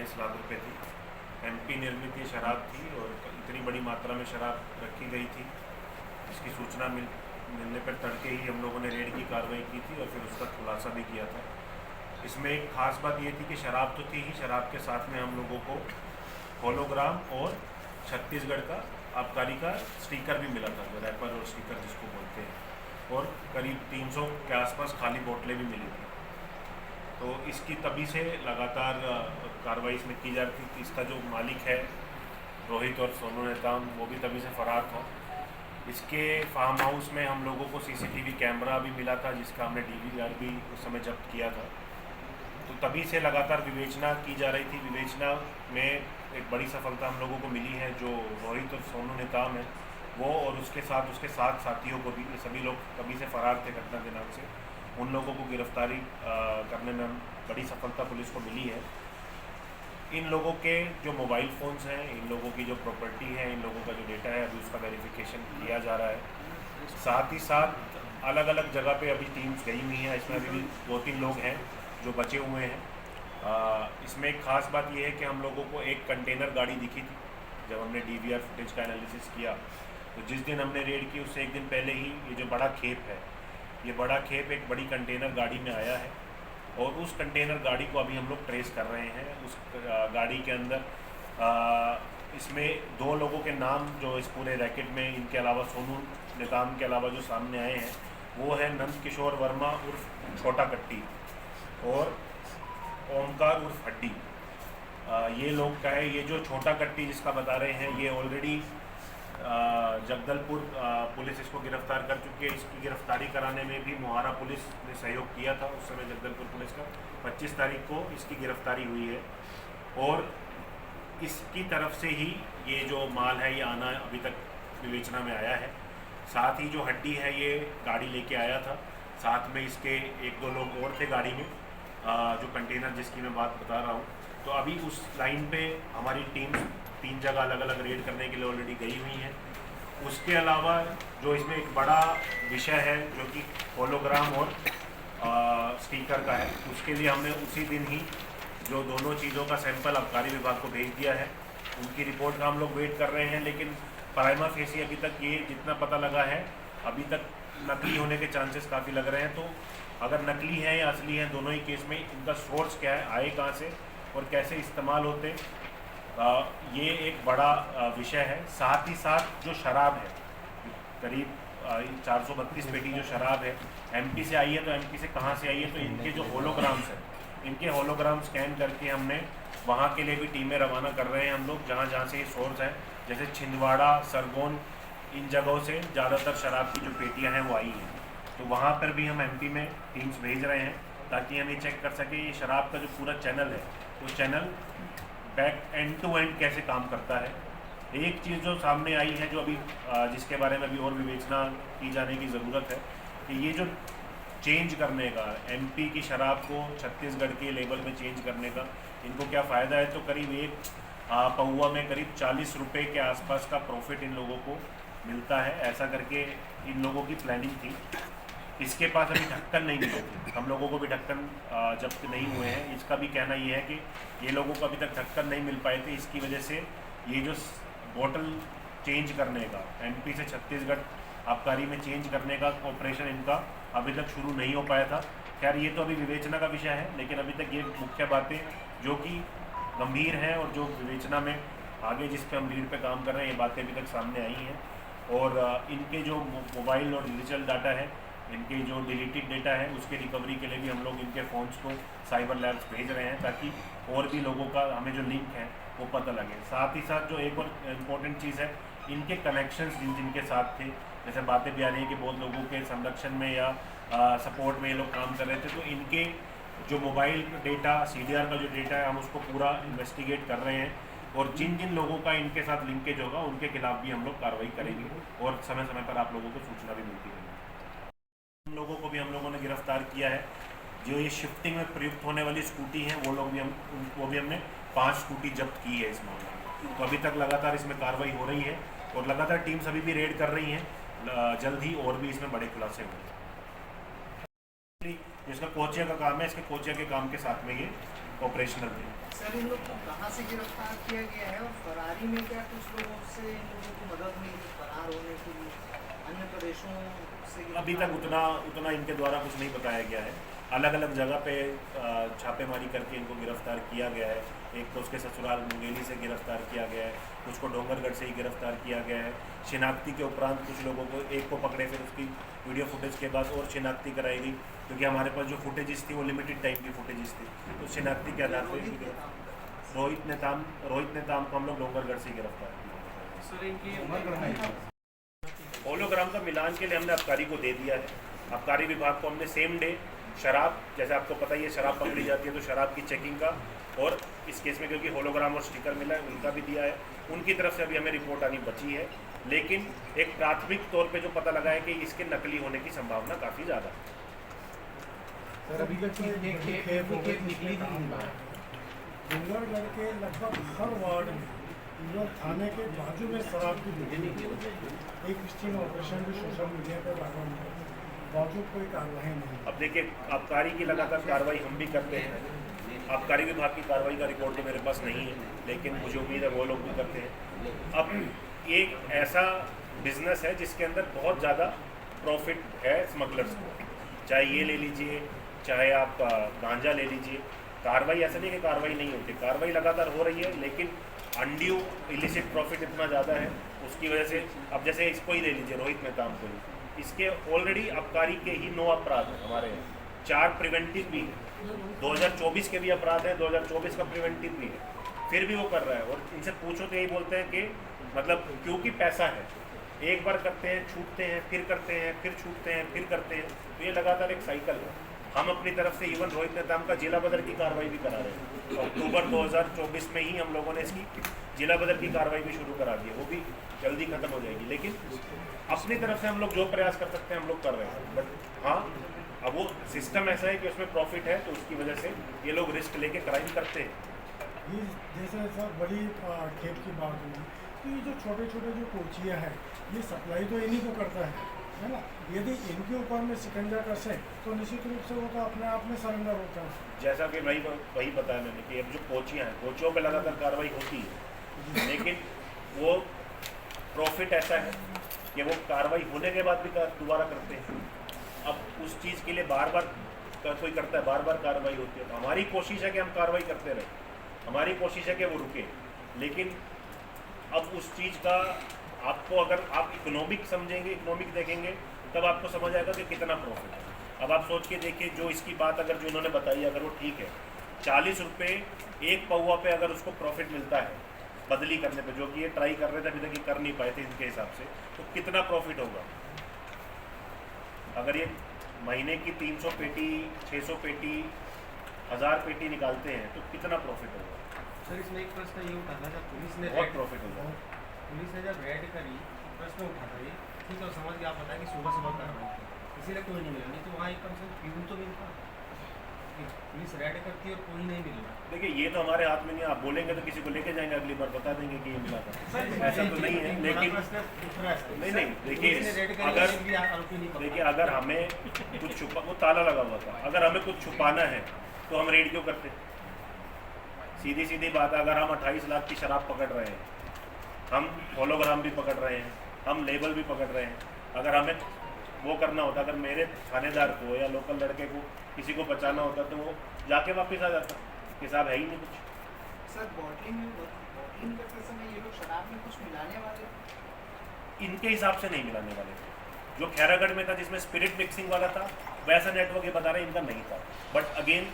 28 लाख रुपए थी। एमपी निर्मित ये शराब थी और इतनी बड़ी मात्रा में शराब रखी गई थी, इसकी सूचना मिलने पर तड़के ही हम लोगों ने रेड की कार्रवाई की थी और फिर उसका खुलासा भी किया था। इसमें एक ख़ास बात ये थी कि शराब तो थी ही, शराब के साथ में हम लोगों को होलोग्राम और छत्तीसगढ़ का आबकारी का स्टिकर भी मिला था, जो रैपर और स्टिकर जिसको बोलते हैं, और करीब 300 के आसपास खाली बोतलें भी मिली थी। तो इसकी तभी से लगातार कार्रवाई इसमें की जा रही थी। इसका जो मालिक है रोहित और सोनू नेताम, वो भी तभी से फरार था। इसके फार्म हाउस में हम लोगों को सीसीटीवी कैमरा भी मिला था, जिसका हमने डीवीआर भी उस समय जब्त किया था। तो तभी से लगातार विवेचना की जा रही थी। विवेचना में एक बड़ी सफलता हम लोगों को मिली है। जो रोहित और सोनू नेताम है वो और उसके साथ साथियों को भी, ये सभी लोग तभी से फरार थे घटना दिनांक से, उन लोगों को गिरफ्तारी करने में बड़ी सफलता पुलिस को मिली है। इन लोगों के जो मोबाइल फ़ोन्स हैं, इन लोगों की जो प्रॉपर्टी है, इन लोगों का जो डेटा है, अभी उसका वेरिफिकेशन किया जा रहा है। साथ ही साथ अलग अलग जगह पे अभी टीम्स गई हुई हैं। इसमें अभी भी 2-3 लोग हैं जो बचे हुए हैं। इसमें एक ख़ास बात यह है कि हम लोगों को एक कंटेनर गाड़ी दिखी थी जब हमने डीवीआर फुटेज का एनालिसिस किया। तो जिस दिन हमने रेड की उससे एक दिन पहले ही ये जो बड़ा खेप है, ये बड़ा खेप एक बड़ी कंटेनर गाड़ी में आया है और उस कंटेनर गाड़ी को अभी हम लोग ट्रेस कर रहे हैं। उस गाड़ी के अंदर इसमें 2 लोगों के नाम जो इस पूरे रैकेट में, इनके अलावा सोनू नेताम के अलावा जो सामने आए हैं, वो है नंद किशोर वर्मा उर्फ छोटा कट्टी और ओमकार उर्फ हड्डी। ये लोग का है। ये जो छोटा कट्टी जिसका बता रहे हैं, ये ऑलरेडी जगदलपुर पुलिस इसको गिरफ्तार कर चुकी है। इसकी गिरफ्तारी कराने में भी मोहारा पुलिस ने सहयोग किया था। उस समय जगदलपुर पुलिस का 25 तारीख को इसकी गिरफ्तारी हुई है और इसकी तरफ से ही ये जो माल है ये आना अभी तक विवेचना में आया है। साथ ही जो हड्डी है ये गाड़ी लेके आया था, साथ में इसके 1-2 लोग और थे गाड़ी में, जो कंटेनर जिसकी मैं बात बता रहा हूँ। तो अभी उस लाइन पे हमारी टीम 3 जगह अलग अलग रेड करने के लिए ऑलरेडी गई हुई हैं। उसके अलावा जो इसमें एक बड़ा विषय है जो कि होलोग्राम और स्टिकर का है, उसके लिए हमने उसी दिन ही जो दोनों चीज़ों का सैंपल आबकारी विभाग को भेज दिया है। उनकी रिपोर्ट का हम लोग वेट कर रहे हैं, लेकिन प्राइमा फेसी अभी तक ये जितना पता लगा है, अभी तक नकली होने के चांसेस काफ़ी लग रहे हैं। तो अगर नकली है या असली है, दोनों ही केस में इनका सोर्स क्या है, आए कहाँ से और कैसे इस्तेमाल होते, ये एक बड़ा विषय है। साथ ही साथ जो शराब है, करीब 432 पेटी जो शराब है एमपी से आई है, तो एमपी से कहाँ से आई है, तो इनके जो होलोग्राम्स हैं, इनके होलोग्राम स्कैन करके हमने वहाँ के लिए भी टीमें रवाना कर रहे हैं हम लोग, जहाँ जहाँ से ये सोर्स है। जैसे छिंदवाड़ा, सरगोन, इन जगहों से ज़्यादातर शराब की जो पेटियाँ हैं वो आई हैं। तो वहाँ पर भी हम एमपी में टीम्स भेज रहे हैं ताकि हम ये चेक कर सकें ये शराब का जो पूरा चैनल है, वो channel back end to end कैसे काम करता है। एक चीज़ जो सामने आई है, जो अभी जिसके बारे में अभी और विवेचना की जाने की ज़रूरत है, कि ये जो चेंज करने का, एमपी की शराब को छत्तीसगढ़ के लेवल में चेंज करने का इनको क्या फ़ायदा है। तो करीब एक पौवा में करीब 40 रुपये के आसपास का प्रॉफिट इन लोगों को मिलता है। ऐसा करके इन लोगों की प्लानिंग थी। इसके पास अभी ढक्कन नहीं मिले थे, हम लोगों को भी ढक्कन जब्त नहीं हुए हैं। इसका भी कहना ये है कि ये लोगों को अभी तक ढक्कन नहीं मिल पाए थे, इसकी वजह से ये जो बोतल चेंज करने का, एमपी से छत्तीसगढ़ आबकारी में चेंज करने का ऑपरेशन इनका अभी तक शुरू नहीं हो पाया था। खैर ये तो अभी विवेचना का विषय है, लेकिन अभी तक ये मुख्य बातें जो कि गंभीर हैं और जो विवेचना में आगे जिस पे हम लीड पे काम कर रहे हैं, ये बातें अभी तक सामने आई हैं। और इनके जो मोबाइल और डिजिटल डाटा है, इनके जो डिलीटेड डेटा है, उसके रिकवरी के लिए भी हम लोग इनके फ़ोन्स को साइबर लैब्स भेज रहे हैं, ताकि और भी लोगों का हमें जो लिंक है वो पता लगे। साथ ही साथ जो एक और इम्पोर्टेंट चीज़ है, इनके कनेक्शंस जिनके साथ थे, जैसे बातें भी आ रही हैं कि बहुत लोगों के संरक्षण में या सपोर्ट में ये लोग काम कर रहे थे, तो इनके जो मोबाइल डेटा, CDR का जो डेटा है, हम उसको पूरा इन्वेस्टिगेट कर रहे हैं और जिन जिन लोगों का इनके साथ लिंकेज होगा उनके खिलाफ भी हम लोग कार्रवाई करेंगे और समय समय पर आप लोगों को सूचना भी मिलती रहेगी। उन लोगों को भी हम लोगों ने गिरफ्तार किया है जो ये शिफ्टिंग में प्रयुक्त होने वाली स्कूटी हैं, वो भी हमने 5 स्कूटी जब्त की है इस मामले में। तो अभी तक लगातार इसमें कार्रवाई हो रही है और लगातार टीम्स अभी भी रेड कर रही हैं। जल्द ही और भी इसमें बड़े खुलासे होंगे। जिसका कोचिया का काम है, इसके कोचिया के काम के साथ में ये ऑपरेशनल थे। सर इन लोग को कहाँ से गिरफ्तार किया गया है और फरारी में क्या कुछ लोगों से इन लोगों को मदद मिली फरार होने के लिए अन्य प्रदेशों से? अभी तक उतना इनके द्वारा कुछ नहीं बताया गया है। अलग अलग जगह पे छापेमारी करके इनको गिरफ्तार किया गया है। एक तो उसके ससुराल मुंगेली से गिरफ्तार किया गया है, कुछ को डोंगरगढ़ से ही गिरफ्तार किया गया है। शिनाख्ती के उपरांत कुछ लोगों को, एक को पकड़े, फिर उसकी वीडियो फुटेज के बाद और शिनाख्ती कराई गई, क्योंकि हमारे पास जो फुटेजेस थी वो लिमिटेड टाइम की फुटेजेस थी। तो शिनाख्ती के आधार पर रोहित नेताम को हम लोग डोंगरगढ़ से गिरफ्तार किया। होलोग्राम का मिलान के लिए हमने आबकारी को दे दिया है। आबकारी विभाग को हमने सेम डे शराब, जैसे आपको पता ही है शराब पकड़ी जाती है तो शराब की चेकिंग का, और इस केस में क्योंकि होलोग्राम और स्टिकर मिला है उनका भी दिया है। उनकी तरफ से अभी हमें रिपोर्ट आनी बची है, लेकिन एक प्राथमिक तौर पे जो पता लगा है कि इसके नकली होने की संभावना काफ़ी ज़्यादा है। डूंगरगढ़ के लगभग हर वार्ड में थाने के बाजू में शराब की दुकान, एक स्टिंग ऑपरेशन भी सोशल मीडिया पर लगा हुआ है, बावजूद कोई कार्रवाई नहीं। अब देखिए, आबकारी की लगातार कार्रवाई हम भी करते हैं। आबकारी विभाग की कार्रवाई का रिपोर्ट तो मेरे पास नहीं है, लेकिन मुझे उम्मीद है वो लोग भी करते हैं। अब एक ऐसा बिजनेस है जिसके अंदर बहुत ज़्यादा प्रॉफिट है स्मगलर्स को, चाहे ये ले लीजिए, चाहे आप गांजा ले लीजिए। कार्रवाई ऐसा नहीं कि कार्रवाई नहीं होती, कार्रवाई लगातार हो रही है, लेकिन अनड्यू इलिसिट प्रॉफिट इतना ज़्यादा है उसकी वजह से। अब जैसे इसको ही ले लीजिए, रोहित नेताम को ही, इसके ऑलरेडी आबकारी के ही 9 अपराध हैं हमारे यहाँ, 4 प्रिवेंटिव भी है, 2024 के भी अपराध हैं, 2024 का प्रिवेंटिव भी है, फिर भी वो कर रहा है। और इनसे पूछो तो यही बोलते हैं कि मतलब क्योंकि पैसा है, एक बार करते हैं, छूटते हैं, फिर करते हैं, फिर छूटते हैं, फिर करते हैं, तो ये लगातार एक साइकिल है। हम अपनी तरफ से इवन रोहित नेताम का जिला बदर की कार्रवाई भी करा रहे हैं। अक्टूबर 2024 में ही हम लोगों ने इसकी जिला बदर की कार्रवाई भी शुरू करा दी है, वो भी जल्दी खत्म हो जाएगी। लेकिन अपनी तरफ से हम लोग जो प्रयास कर सकते हैं हम लोग कर रहे हैं, बट हाँ, अब वो सिस्टम ऐसा है कि उसमें प्रॉफिट है, तो उसकी वजह से ये लोग रिस्क लेके क्राइम करते हैं। ये जैसे सर बड़ी खेप की बात हुई, तो ये जो छोटे छोटे जो कोचियाँ हैं, ये सप्लाई तो इन्हीं को करता है ना। यदि इनके ऊपर में शिकंजा कसे तो निश्चित रूप से वो तो अपने आप में सरेंडर होता है। जैसा कि वही बताया मैंने कि अब जो कोचियाँ हैं, कोचियों पे लगातार कार्रवाई होती है, लेकिन वो प्रॉफिट ऐसा है कि वो कार्रवाई होने के बाद भी दोबारा करते हैं। अब उस चीज़ के लिए बार बार कोई करता है, बार बार कार्रवाई होती है, तो हमारी कोशिश है कि हम कार्रवाई करते रहें, हमारी कोशिश है कि वो रुके। लेकिन अब उस चीज़ का आपको, अगर आप इकोनॉमिक समझेंगे, इकोनॉमिक देखेंगे, तब आपको समझ आएगा कि कितना प्रॉफिट है। अब आप सोच के देखिए, जो इसकी बात अगर जो उन्होंने बताई अगर वो ठीक है, 40 रुपये एक पौवा पे अगर उसको प्रॉफिट मिलता है बदली करने पे, जो कि ये ट्राई कर रहे थे अभी तक, ये कर नहीं पाए थे इनके हिसाब से, तो कितना प्रॉफिट होगा। अगर ये महीने की 300 पेटी, 600 पेटी, 1000 पेटी निकालते हैं तो कितना प्रॉफिट होगा। सर इसमें एक प्रश्न ये उठा था, जब पुलिस ने बहुत प्रॉफिट होगा। पुलिस ने जब रेड करी, प्रश्न उठा था ये, ठीक है, समझ के आप बताएं कि सुबह सुबह कार्रवाई की, इसीलिए कोई नहीं मिला, नहीं तो वहाँ एक कम से कम प्यून तो मिलता। पुलिस रेड करती है और कोई नहीं मिल रहा। देखिए, ये तो हमारे हाथ में नहीं, आप बोलेंगे तो किसी को लेके जाएंगे, अगली बार बता देंगे कि ये मिला था, ऐसा तो नहीं है। लेकिन नहीं, देखिए अगर हमें कुछ छुपा, वो ताला लगा हुआ था, अगर हमें कुछ छुपाना है तो हम रेड क्यों करते। सीधी सीधी बात है, अगर हम 28 लाख की शराब पकड़ रहे हैं, हम होलोग्राम भी पकड़ रहे हैं, हम लेबल भी पकड़ रहे हैं, अगर हमें वो करना होता, अगर मेरे थानेदार को या लोकल लड़के को किसी को बचाना होता तो वो जाके वापस आ जाता कि साहब है ही नहीं कुछ। सर बॉटलिंग करते समय ये लोग शराब में कुछ मिलाने वाले इनके हिसाब से नहीं मिलाने वाले थे। जो खैरागढ़ में था जिसमें स्पिरिट मिक्सिंग वाला था, वैसा नेटवर्क ये बता रहे इनका नहीं था। बट अगेन,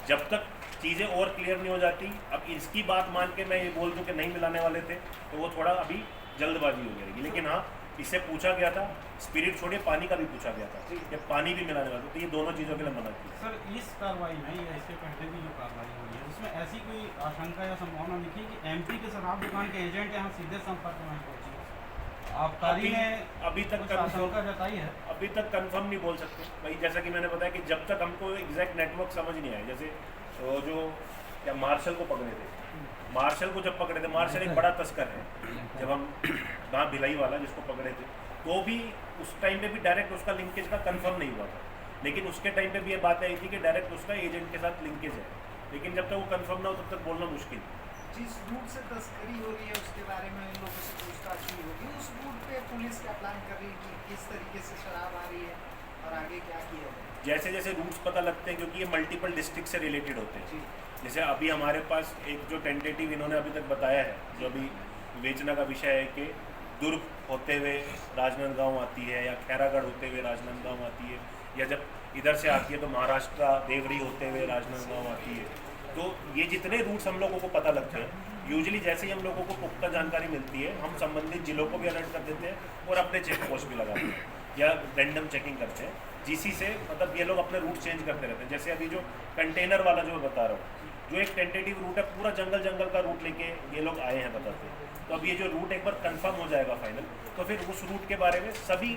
जब तक चीज़ें और क्लियर नहीं हो जाती, अब इसकी बात मान के मैं ये बोल दूँ कि नहीं मिलाने वाले थे, तो वो थोड़ा अभी जल्दबाजी हो जाएगी। लेकिन हाँ, इससे पूछा गया था, स्पिरिट छोड़िए पानी का भी पूछा गया था कि पानी भी मिलाने वाले, तो ये दोनों चीज़ों के लिए मना किया। सर इस कार्रवाई में या इसके पहले भी जो कार्रवाई हुई है, उसमें ऐसी कोई आशंका या संभावना दिखी कि एमपी के शराब दुकान के एजेंट यहाँ सीधे संपर्क में पहुँचे? आबकारी ने अभी तक आशंका जताई है, अभी तक कंफर्म नहीं बोल सकते भाई। जैसा कि मैंने बताया कि जब तक हमको एग्जैक्ट नेटवर्क समझ नहीं आया, जैसे तो जो क्या मार्शल को पकड़े थे, मार्शल को जब पकड़े थे, मार्शल एक बड़ा तस्कर है, जब हम वहाँ भिलाई वाला जिसको पकड़े थे, तो भी उस टाइम पे भी डायरेक्ट उसका लिंकेज का कंफर्म नहीं हुआ था। लेकिन उसके टाइम पे भी ये बात आई थी कि डायरेक्ट उसका एजेंट के साथ लिंकेज है, लेकिन जब तक वो कंफर्म ना हो तब तक बोलना मुश्किल। जिस रूट से तस्करी हो रही है उसके बारे में इन लोगों से पूछताछ हुई होगी, उस रूट पे पुलिस क्या प्लान कर रही है कि किस तरीके से शराब आ रही है और आगे क्या किया जाए? जैसे जैसे रूट्स पता लगते हैं, क्योंकि ये मल्टीपल डिस्ट्रिक्ट से रिलेटेड होते हैं। जी जैसे अभी हमारे पास एक जो टेंटेटिव इन्होंने अभी तक बताया है, जो अभी विवेचना का विषय है कि दुर्ग होते हुए राजनांदगांव आती है या खैरागढ़ होते हुए राजनांदगांव आती है, या जब इधर से आती है तो महाराष्ट्र देवरी होते हुए राजनांदगांव आती है। तो ये जितने रूट्स हम लोगों को पता लगते हैं, यूजुअली जैसे ही हम लोगों को पुख्ता जानकारी मिलती है, हम संबंधित जिलों को भी अलर्ट कर देते हैं और अपने चेक पोस्ट भी लगाते हैं या रैंडम चेकिंग करते हैं, जिसी से मतलब ये लोग अपने रूट चेंज करते रहते हैं। जैसे अभी जो कंटेनर वाला जो मैं बता रहा हूँ, जो एक टेंटेटिव रूट है, पूरा जंगल का रूट लेके ये लोग आए हैं बताते हैं। तो अब ये जो रूट एक बार कंफर्म हो जाएगा फाइनल, तो फिर उस रूट के बारे में सभी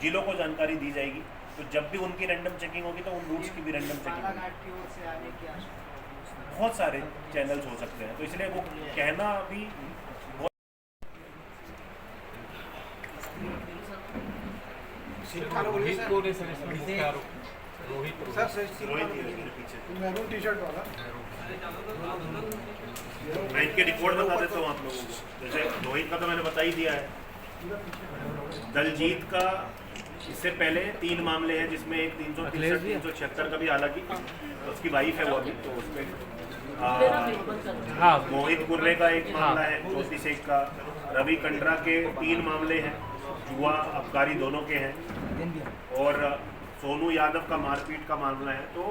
जिलों को जानकारी दी जाएगी। तो जब भी उनकी रैंडम चेकिंग होगी तो उन रूट्स की भी रैंडम चेकिंग होगी। बालाघाट की ओर से आने की आशंका होगी। बहुत सारे चैनल्स हो सकते हैं, तो इसलिए वो कहना अभी बहुत मैरून टी शर्ट वाला मैं इनके रिकॉर्ड बता देता हूँ आप लोगों को। जैसे रोहित का तो मैंने बता ही दिया है। दलजीत का इससे पहले 3 मामले हैं, जिसमें एक 363 376 का भी, हालांकि उसकी वाइफ है वो अभी, तो उसमें मोहित कुर्रे का एक मामला है 34 का, रवि कंडरा के 3 मामले हैं, जुआ आबकारी दोनों के हैं, और सोनू यादव का मारपीट का मामला है। तो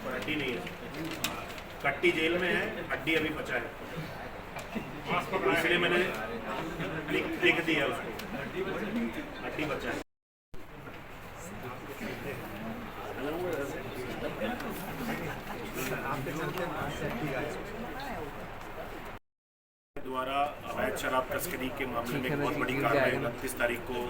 हड्डी नहीं है, कट्टी जेल में है, हड्डी अभी बचा है, इसलिए मैंने लिख दिया उसको, हड्डी बचा है। द्वारा अवैध शराब तस्करी के मामले में एक बहुत बड़ी कार्रवाई 29 तारीख को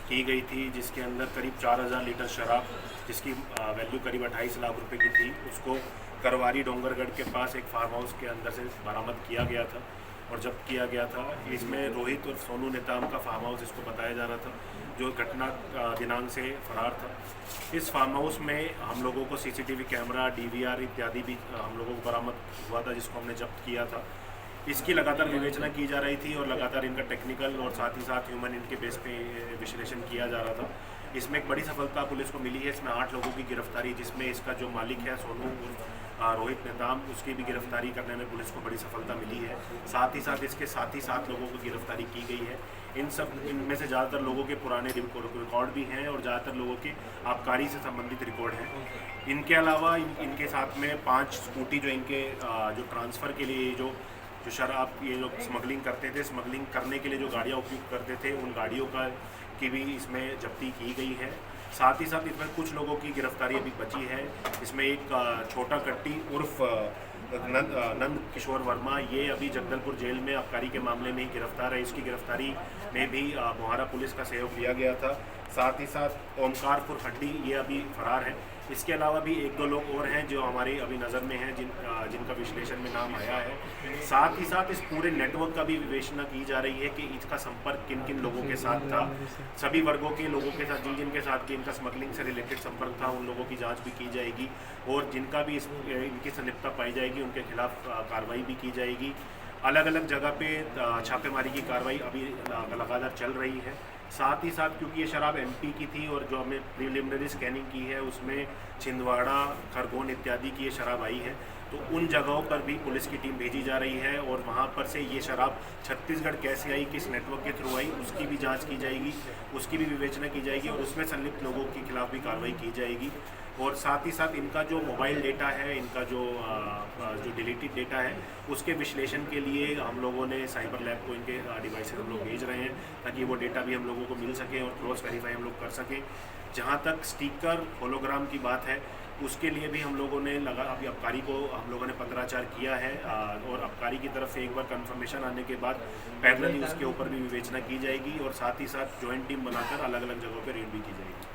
की गई थी, जिसके अंदर करीब 4000 लीटर शराब, जिसकी वैल्यू करीब 28 लाख रुपए की थी, उसको करवारी डोंगरगढ़ के पास एक फार्म हाउस के अंदर से बरामद किया गया था और जब्त किया गया था। इसमें रोहित और सोनू नेताम का फार्म हाउस इसको बताया जा रहा था, जो घटना दिनांक से फरार था। इस फार्म हाउस में हम लोगों को सीसीटीवी कैमरा, डीवीआर इत्यादि भी हम लोगों को बरामद हुआ था, जिसको हमने जब्त किया था। इसकी लगातार विवेचना की जा रही थी और लगातार इनका टेक्निकल और साथ ही साथ ह्यूमन इनके बेस पे विश्लेषण किया जा रहा था। इसमें एक बड़ी सफलता पुलिस को मिली है। इसमें 8 लोगों की गिरफ्तारी, जिसमें इसका जो मालिक है सोनू रोहित नेताम, उसकी भी गिरफ्तारी करने में पुलिस को बड़ी सफलता मिली है। साथ ही साथ इसके 7 लोगों की गिरफ्तारी की गई है। इनमें से ज़्यादातर लोगों के पुराने रिकॉर्ड भी हैं और ज़्यादातर लोगों के आबकारी से संबंधित रिकॉर्ड हैं। इनके अलावा इनके साथ में 5 स्कूटी जो इनके जो ट्रांसफ़र के लिए जो शराब ये लोग स्मगलिंग करते थे, स्मगलिंग करने के लिए जो गाड़ियाँ उपयोग करते थे, उन गाड़ियों की भी इसमें जब्ती की गई है। साथ ही साथ इसमें कुछ लोगों की गिरफ्तारी अभी बची है। इसमें एक छोटा कट्टी उर्फ नंद किशोर वर्मा, ये अभी जगदलपुर जेल में आबकारी के मामले में ही गिरफ्तार है। इसकी गिरफ्तारी में भी मोहारा पुलिस का सहयोग लिया गया था। साथ ही साथ ओमकारपुर हड्डी, ये अभी फरार है। इसके अलावा भी 1-2 लोग और हैं जो हमारी अभी नज़र में हैं, जिनका विश्लेषण में नाम आया है। साथ ही साथ इस पूरे नेटवर्क का भी विवेचना की जा रही है कि इसका संपर्क किन किन लोगों के साथ था। सभी वर्गों के लोगों के साथ, जिनके साथ भी इनका स्मगलिंग से रिलेटेड संपर्क था, उन लोगों की जांच भी की जाएगी और जिनका भी इनकी संलिप्तता पाई जाएगी उनके खिलाफ कार्रवाई भी की जाएगी। अलग अलग जगह पे छापेमारी की कार्रवाई अभी लगातार चल रही है। साथ ही साथ क्योंकि ये शराब एमपी की थी और जो हमने प्रीलिमिनरी स्कैनिंग की है उसमें छिंदवाड़ा, खरगोन इत्यादि की ये शराब आई है, तो उन जगहों पर भी पुलिस की टीम भेजी जा रही है और वहाँ पर से ये शराब छत्तीसगढ़ कैसे आई, किस नेटवर्क के थ्रू आई, उसकी भी जांच की जाएगी, उसकी भी विवेचना की जाएगी और उसमें संलिप्त लोगों के खिलाफ भी कार्रवाई की जाएगी। और साथ ही साथ इनका जो मोबाइल डेटा है, इनका जो डिलीटेड डेटा है, उसके विश्लेषण के लिए हम लोगों ने साइबर लैब को इनके डिवाइसेस हम लोग भेज रहे हैं ताकि वो डेटा भी हम लोगों को मिल सके और क्रॉस वेरीफाई हम लोग कर सकें। जहाँ तक स्टिकर होलोग्राम की बात है, उसके लिए भी हम लोगों ने अभी आबकारी को हम लोगों ने पत्राचार किया है और आबकारी की तरफ से एक बार कंफर्मेशन आने के बाद पैरेलली उसके ऊपर भी विवेचना की जाएगी और साथ ही साथ जॉइंट टीम बनाकर अलग अलग जगहों पर रेड भी की जाएगी।